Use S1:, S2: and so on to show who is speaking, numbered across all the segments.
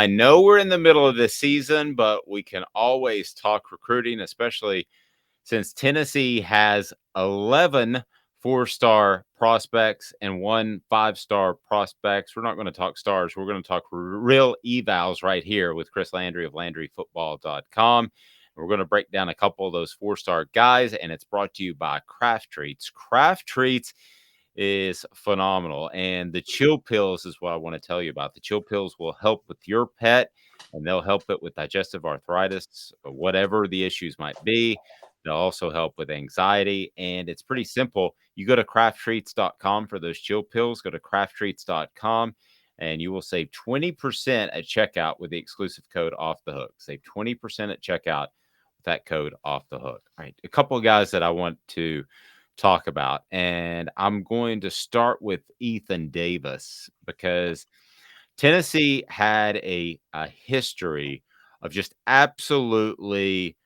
S1: I know we're in the middle of this season, but we can always talk recruiting, especially since Tennessee has 11 four-star prospects and one five-star prospects. We're not going to talk stars. We're going to talk real evals right here with Chris Landry of LandryFootball.com. We're going to break down a couple of those four-star guys, and it's brought to you by Craft Treats. Craft Treats is phenomenal. And the chill pills is what I want to tell you about. The chill pills will help with your pet, and they'll help it with digestive arthritis, or whatever the issues might be. They'll also help with anxiety. And it's pretty simple. You go to crafttreats.com for those chill pills. Go to crafttreats.com and you will save 20% at checkout with the exclusive code Off the Hook. Save 20% at checkout with that code Off the Hook. All right. A couple of guys that I want to talk about. And I'm going to start with Ethan Davis because Tennessee had a history of just absolutely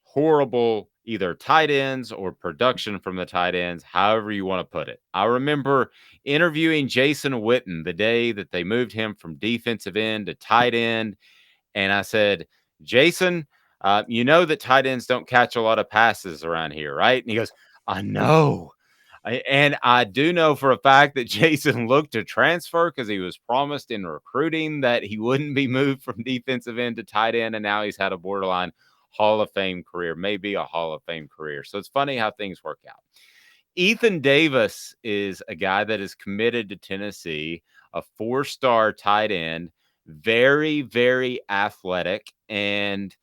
S1: horrible either tight ends or production from the tight ends, however you want to put it. I remember interviewing Jason Witten the day that they moved him from defensive end to tight end. And I said, Jason, you know that tight ends don't catch a lot of passes around here, right? And he goes, I know. And I do know for a fact that Jason looked to transfer because he was promised in recruiting that he wouldn't be moved from defensive end to tight end. And now he's had a borderline Hall of Fame career, maybe a Hall of Fame career. So it's funny how things work out. Ethan Davis is a guy that is committed to Tennessee, a four-star tight end, very, very athletic, and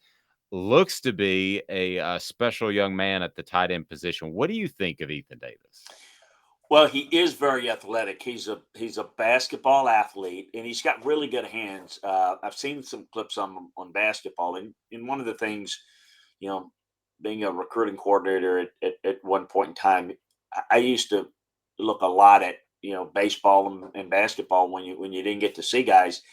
S1: looks to be a special young man at the tight end position. What do you think of Ethan Davis?
S2: Well, he is very athletic. He's a basketball athlete, and he's got really good hands. I've seen some clips on basketball, and one of the things, you know, being a recruiting coordinator at one point in time, I used to look a lot at baseball and basketball when you didn't get to see guys.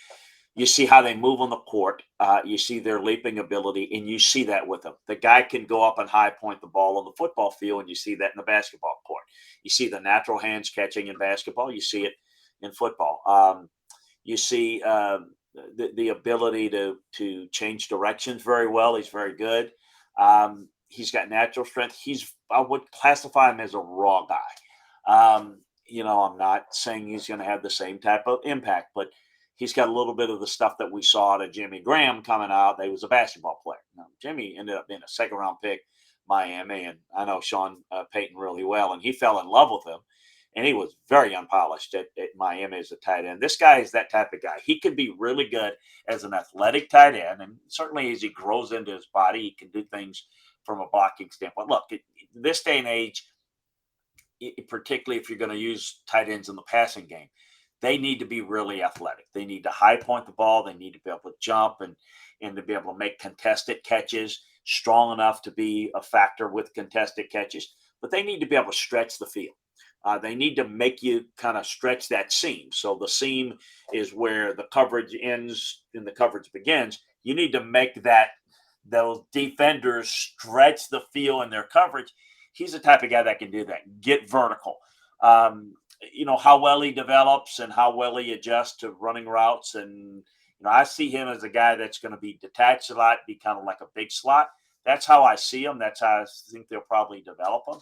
S2: You see how they move on the court. You see their leaping ability, and you see that with them. The guy can go up and high point the ball on the football field, and you see that in the basketball court. You see the natural hands catching in basketball. You see it in football. You see the ability to change directions very well. He's very good. He's got natural strength. I would classify him as a raw guy. I'm not saying he's going to have the same type of impact, but he's got a little bit of the stuff that we saw to Jimmy Graham coming out. He was a basketball player. Now, Jimmy ended up being a second-round pick, Miami, and I know Sean Payton really well, and he fell in love with him, and he was very unpolished at Miami as a tight end. This guy is that type of guy. He can be really good as an athletic tight end, and certainly as he grows into his body, he can do things from a blocking standpoint. Look, this day and age, particularly if you're going to use tight ends in the passing game, they need to be really athletic. They need to high point the ball. They need to be able to jump and to be able to make contested catches, strong enough to be a factor with contested catches. But they need to be able to stretch the field. They need to make you kind of stretch that seam. So the seam is where the coverage ends and the coverage begins. You need to make those defenders stretch the field in their coverage. He's the type of guy that can do that. Get vertical. How well he develops and how well he adjusts to running routes. And, I see him as a guy that's going to be detached a lot, be kind of like a big slot. That's how I see him. That's how I think they'll probably develop him.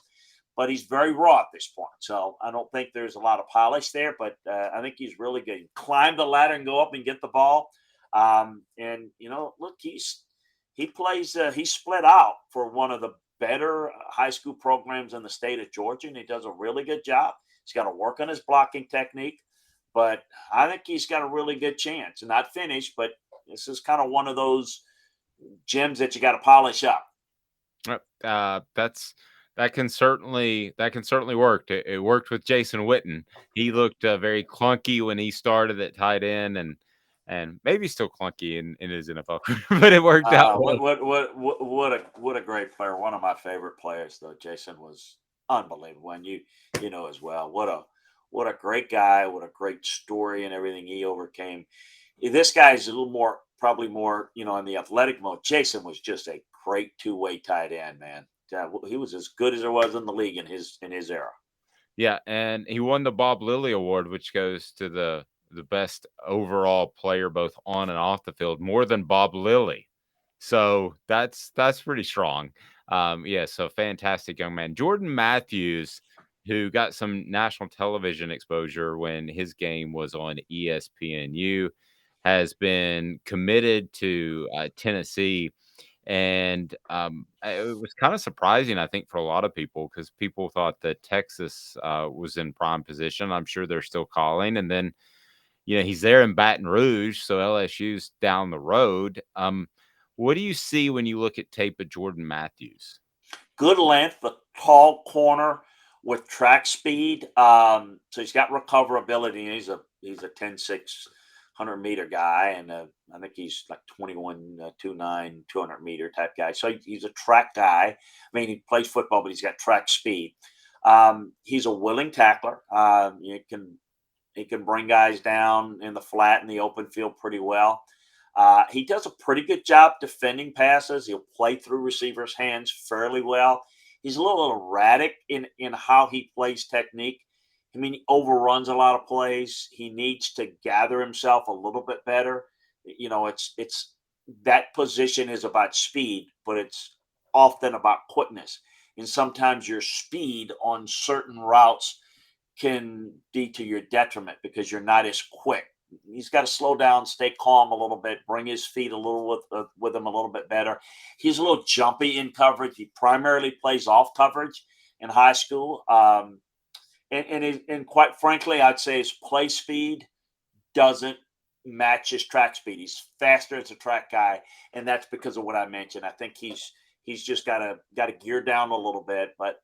S2: But he's very raw at this point. So I don't think there's a lot of polish there, but I think he's really good. Climb the ladder and go up and get the ball. Look, he's split out for one of the better high school programs in the state of Georgia, and he does a really good job. He's got to work on his blocking technique, but I think he's got a really good chance. Not finished, but this is kind of one of those gems that you got to polish up.
S1: That can certainly work. It worked with Jason Witten. He looked very clunky when he started at tight end, and maybe still clunky in his NFL career, but it worked out well.
S2: What a great player! One of my favorite players, though. Jason was unbelievable, and you know as well. What a great guy! What a great story and everything he overcame. This guy is a little more, probably more, in the athletic mode. Jason was just a great two-way tight end, man. He was as good as there was in the league in his era.
S1: Yeah, and he won the Bob Lilly Award, which goes to the the best overall player both on and off the field, more than Bob Lilly. So that's pretty strong. Yeah, so fantastic young man. Jordan Matthews, who got some national television exposure when his game was on ESPNU, has been committed to Tennessee. And it was kind of surprising, I think, for a lot of people because people thought that Texas was in prime position. I'm sure they're still calling. And then, he's there in Baton Rouge, so LSU's down the road. What do you see when you look at tape of Jordan Matthews?
S2: Good length, a tall corner with track speed. So he's got recoverability. He's a 10-6 100-meter guy, and I think he's like 21 29 200-meter type guy. So he's a track guy. I mean, he plays football, but he's got track speed. He's a willing tackler. He can bring guys down in the flat and the open field pretty well. He does a pretty good job defending passes. He'll play through receivers' hands fairly well. He's a little erratic in how he plays technique. I mean, he overruns a lot of plays. He needs to gather himself a little bit better. It's that position is about speed, but it's often about quickness. And sometimes your speed on certain routes can be to your detriment because you're not as quick. He's got to slow down, stay calm a little bit, bring his feet a little with him a little bit better. He's a little jumpy in coverage. He primarily plays off coverage in high school, and quite frankly, I'd say his play speed doesn't match his track speed. He's faster as a track guy, and that's because of what I mentioned. I think he's just got to gear down a little bit, but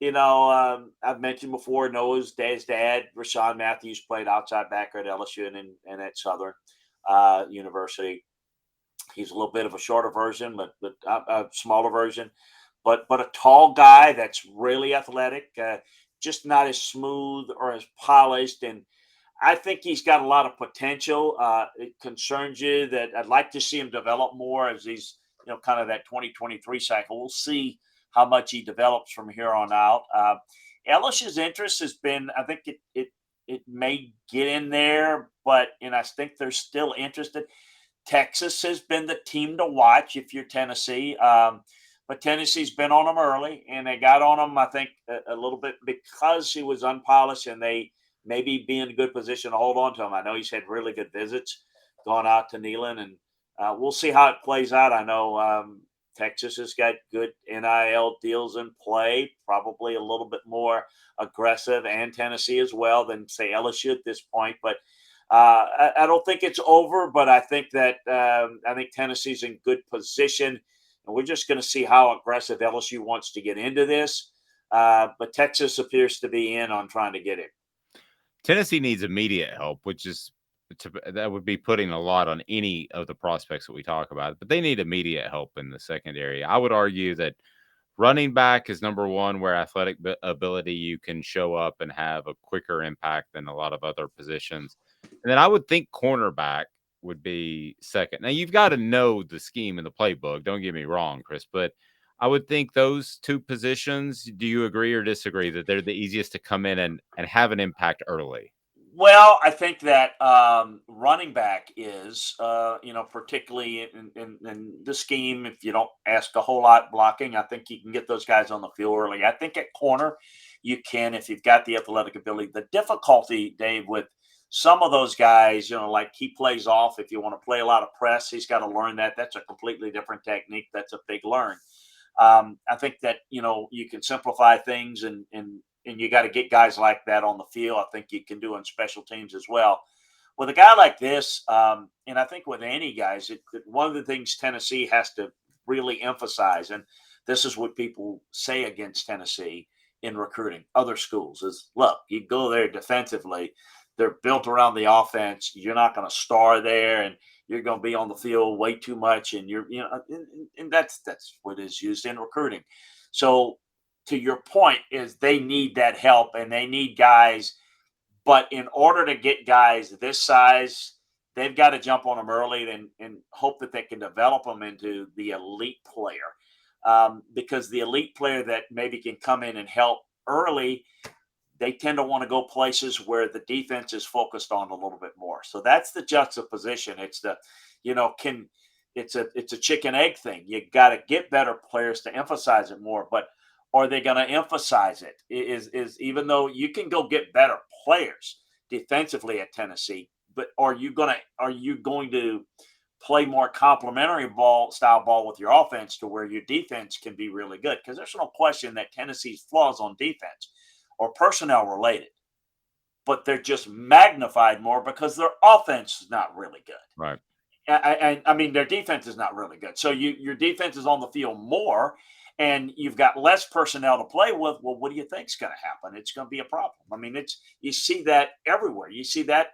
S2: I've mentioned before, Noah's his dad, Rashawn Matthews, played outside backer at LSU and at Southern University. He's a little bit of a shorter version, but a smaller version, but a tall guy that's really athletic, just not as smooth or as polished. And I think he's got a lot of potential. It concerns you that I'd like to see him develop more as he's, kind of that 2023 cycle. We'll see how much he develops from here on out. LSU's interest has been, I think it may get in there, and I think they're still interested. Texas has been the team to watch if you're Tennessee. But Tennessee's been on him early, and they got on him, I think, a little bit because he was unpolished, and they maybe be in a good position to hold on to him. I know he's had really good visits, gone out to Neyland, and we'll see how it plays out. I know Texas has got good NIL deals in play, probably a little bit more aggressive, and Tennessee as well than, say, LSU at this point. But I don't think it's over, but I think that I think Tennessee's in good position. And we're just going to see how aggressive LSU wants to get into this. But Texas appears to be in on trying to get it.
S1: Tennessee needs immediate help, that would be putting a lot on any of the prospects that we talk about, but they need immediate help in the secondary. I would argue that running back is number one, where athletic ability you can show up and have a quicker impact than a lot of other positions. And then I would think cornerback would be second. Now, you've got to know the scheme and the playbook. Don't get me wrong, Chris, but I would think those two positions, do you agree or disagree that they're the easiest to come in and have an impact early?
S2: Well, I think that running back is, particularly in the scheme, if you don't ask a whole lot blocking, I think you can get those guys on the field early. I think at corner, you can if you've got the athletic ability. The difficulty, Dave, with some of those guys, like he plays off. If you want to play a lot of press, he's got to learn that. That's a completely different technique. That's a big learn. I think that you can simplify things and you got to get guys like that on the field. I think you can do on special teams as well. With a guy like this, and I think with any guys, one of the things Tennessee has to really emphasize, and this is what people say against Tennessee in recruiting other schools, is look, you go there defensively, they're built around the offense. You're not going to star there, and you're going to be on the field way too much, and and that's what is used in recruiting. So to your point is they need that help and they need guys, but in order to get guys this size, they've got to jump on them early and hope that they can develop them into the elite player. Because the elite player that maybe can come in and help early, they tend to want to go places where the defense is focused on a little bit more. So that's the juxtaposition. It's the, can it's a chicken egg thing. You got to get better players to emphasize it more, but are they going to emphasize it? Is even though you can go get better players defensively at Tennessee, but are you going to play more complementary ball with your offense to where your defense can be really good? Because there's no question that Tennessee's flaws on defense are personnel related, but they're just magnified more because their offense is not really good.
S1: Right.
S2: I mean, their defense is not really good. So your defense is on the field more, and you've got less personnel to play with. Well, what do you think is going to happen? It's going to be a problem. I mean, you see that everywhere. You see that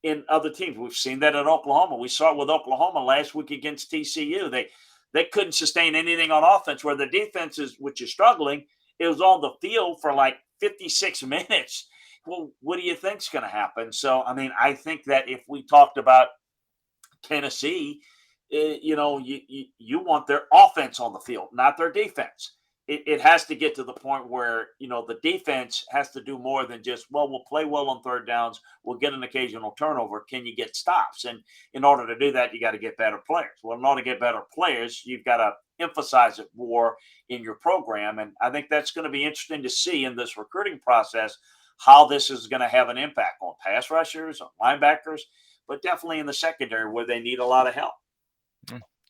S2: in other teams. We've seen that in Oklahoma. We saw it with Oklahoma last week against TCU. They couldn't sustain anything on offense, where the defense is, which is struggling, it was on the field for like 56 minutes. Well, what do you think is going to happen? So, I mean, I think that if we talked about Tennessee, you want their offense on the field, not their defense. It has to get to the point where the defense has to do more than just, well, we'll play well on third downs, we'll get an occasional turnover. Can you get stops? And in order to do that, you got to get better players. Well, in order to get better players, you've got to emphasize it more in your program. And I think that's going to be interesting to see in this recruiting process how this is going to have an impact on pass rushers, on linebackers, but definitely in the secondary where they need a lot of help.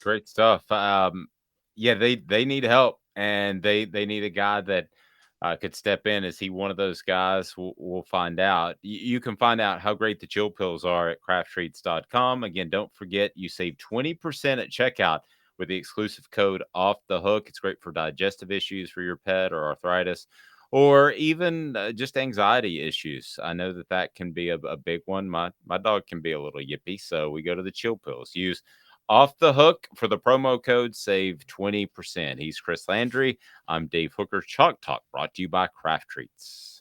S1: Great stuff. Yeah, they need help, and they need a guy that could step in. Is he one of those guys? We'll find out. You can find out how great the chill pills are at crafttreats.com. Again, don't forget you save 20% at checkout with the exclusive code off the hook. It's great for digestive issues for your pet or arthritis, or even just anxiety issues. I know that can be a big one. My dog can be a little yippy, so we go to the chill pills. Use off the hook for the promo code, save 20%. He's Chris Landry. I'm Dave Hooker. Chalk Talk brought to you by Craft Treats.